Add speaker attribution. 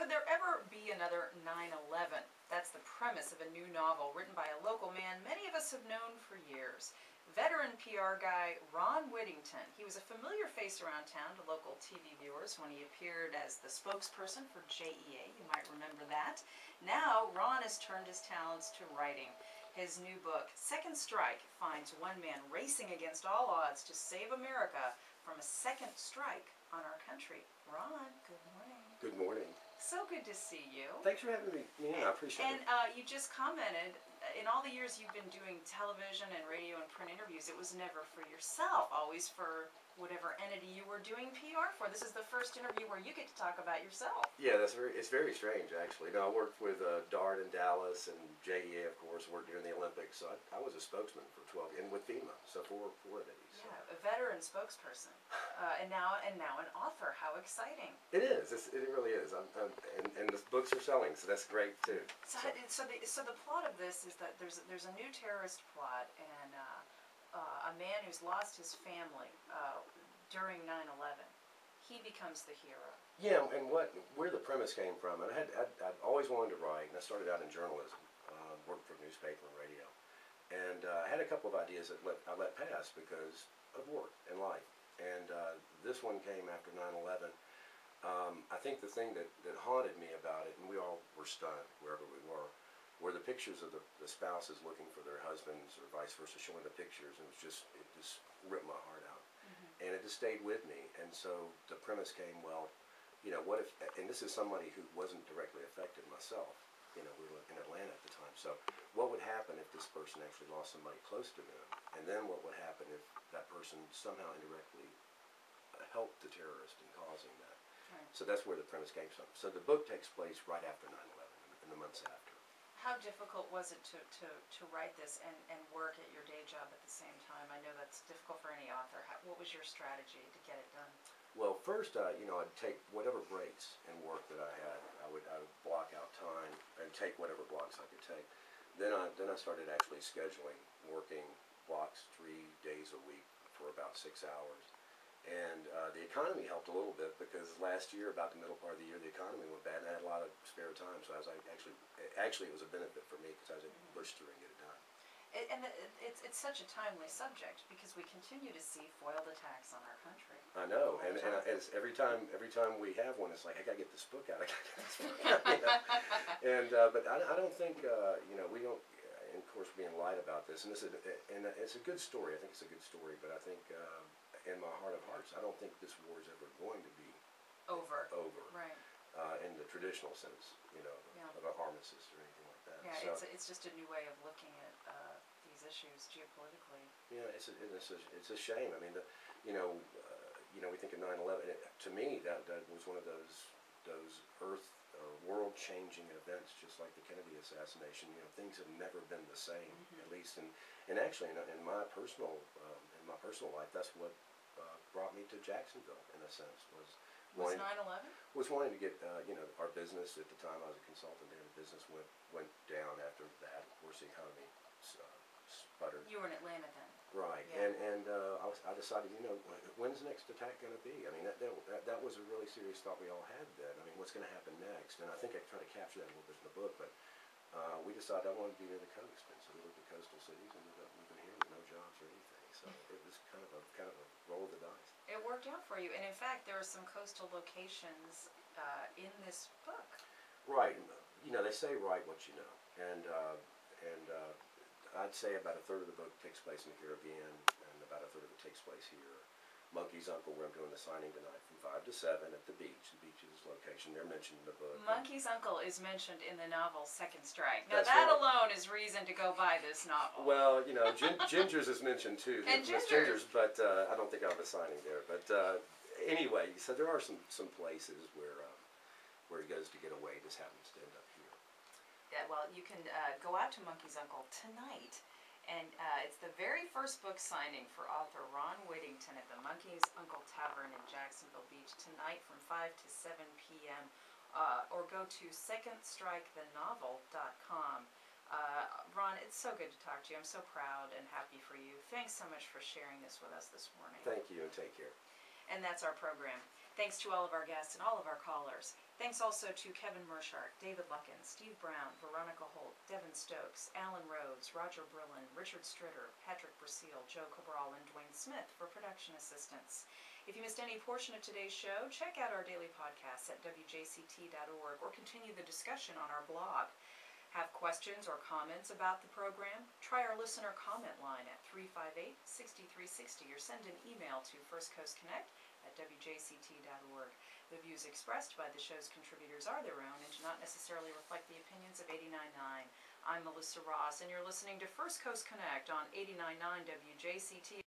Speaker 1: Could there ever be another 9/11? That's the premise of a new novel written by a local man many of us have known for years. Veteran PR guy Ron Whittington. He was a familiar face around town to local TV viewers when he appeared as the spokesperson for JEA. You might remember that. Now, Ron has turned his talents to writing. His new book, Second Strike, finds one man racing against all odds to save America from a second strike on our country. Ron, good morning.
Speaker 2: Good morning.
Speaker 1: So good to see you.
Speaker 2: Thanks for having me. Yeah, I appreciate it.
Speaker 1: And you just commented, in all the years you've been doing television and radio and print interviews, it was never for yourself, always for whatever entity you were doing PR for. This is the first interview where you get to talk about yourself.
Speaker 2: Yeah, it's very strange, actually. No, I worked with DART in Dallas, and JEA, of course, worked during the Olympics. So I was a spokesman for 12, and with FEMA, so four entities. So.
Speaker 1: Yeah, a veteran spokesperson, and now an author. How exciting!
Speaker 2: It is. It really is. And the books are selling, so that's great too.
Speaker 1: So the plot of this is that there's a new terrorist plot, and a man who's lost his family during 9/11. He becomes the hero.
Speaker 2: Yeah, and where the premise came from, and I'd always wanted to write, and I started out in journalism, worked for newspaper and radio, and I had a couple of ideas that I let pass because of work and life, and this one came after 9/11. I think the thing that haunted me about it, and we all were stunned wherever we were the pictures of the spouses looking for their husbands or vice versa, showing the pictures, and it just ripped my heart out. Mm-hmm. And it just stayed with me. And so the premise came, well, you know, what if, and this is somebody who wasn't directly affected myself, you know, we were in Atlanta at the time, so what would happen if this person actually lost somebody close to them? And then what would happen if that person somehow indirectly helped the terrorist in causing that? Right. So that's where the premise came from. So the book takes place right after 9/11, in the months after.
Speaker 1: How difficult was it to write this and work at your day job at the same time? I know that's difficult for any author. What was your strategy to get it done?
Speaker 2: Well, first, you know, I'd take whatever breaks in work that I had. I would block out time and take whatever blocks I could take. Then I started actually scheduling, working blocks 3 days a week for about 6 hours. And the economy helped a little bit because last year, about the middle part of the year, the economy went bad, and I had a lot of spare time. So I was actually it was a benefit for me because I was able to push through and get it done.
Speaker 1: It's such a timely subject because we continue to see foiled attacks on our country.
Speaker 2: I know, and it's every time we have one, it's like I gotta get this book out. I gotta get this book out. You know? And but I don't think you know, we don't. And of course, being light about this, and it's a good story. I think it's a good story, but I think. In my heart of hearts, I don't think this war is ever going to be over.
Speaker 1: Right.
Speaker 2: In the traditional sense, you know, of an armistice or anything like that.
Speaker 1: Yeah, so it's just a new way of looking at these issues geopolitically.
Speaker 2: Yeah, it's a shame. I mean, you know, we think of 9/11. To me, that was one of those earth or world-changing events, just like the Kennedy assassination. You know, things have never been the same, at least, and actually in my personal life, that's what brought me to Jacksonville, in a sense, was
Speaker 1: 9/11?
Speaker 2: Was wanting to get, you know, our business at the time. I was a consultant there. The business went down after that. Of course, the economy sputtered.
Speaker 1: You were in Atlanta then.
Speaker 2: Right, yeah. and I decided, you know, when's the next attack going to be? I mean, that was a really serious thought we all had then. I mean, what's going to happen next? And I think I try to capture that a little bit in the book, but we decided I wanted to be near the coast, and so we looked at coastal cities and ended up moving here with no jobs or anything. So it was kind of a roll of the dice.
Speaker 1: It worked out for you, and in fact, there are some coastal locations in this book.
Speaker 2: Right. You know, they say write what you know, and I'd say about a third of the book takes place in the Caribbean, and about a third of it takes place here. Monkey's Uncle, where I'm doing the signing tonight, from 5 to 7 at the beach. The beach's location, they're mentioned in the book.
Speaker 1: Monkey's Uncle is mentioned in the novel Second Strike. Now
Speaker 2: That's
Speaker 1: that
Speaker 2: right.
Speaker 1: alone is reason to go buy this novel.
Speaker 2: Well, you know, Ginger's is mentioned too.
Speaker 1: And
Speaker 2: Ginger's, but I don't think I'll be signing there. But anyway, so there are some places where he goes to get away. Just happens to end up here.
Speaker 1: Yeah, well, you can go out to Monkey's Uncle tonight. And it's the very first book signing for author Ron Whittington at the Monkey's Uncle Tavern in Jacksonville Beach tonight from 5 to 7 p.m. Or go to secondstrikethenovel.com. Ron, it's so good to talk to you. I'm so proud and happy for you. Thanks so much for sharing this with us this morning.
Speaker 2: Thank you, and take care.
Speaker 1: And that's our program. Thanks to all of our guests and all of our callers. Thanks also to Kevin Mershart, David Luckin, Steve Brown, Veronica Holt, Devin Stokes, Alan Rhodes, Roger Brillin, Richard Stritter, Patrick Brasile, Joe Cabral, and Dwayne Smith for production assistance. If you missed any portion of today's show, check out our daily podcasts at WJCT.org or continue the discussion on our blog. Have questions or comments about the program? Try our listener comment line at 358-6360 or send an email to firstcoastconnect@WJCT.org. The views expressed by the show's contributors are their own and do not necessarily reflect the opinions of 89.9. I'm Melissa Ross, and you're listening to First Coast Connect on 89.9 WJCT.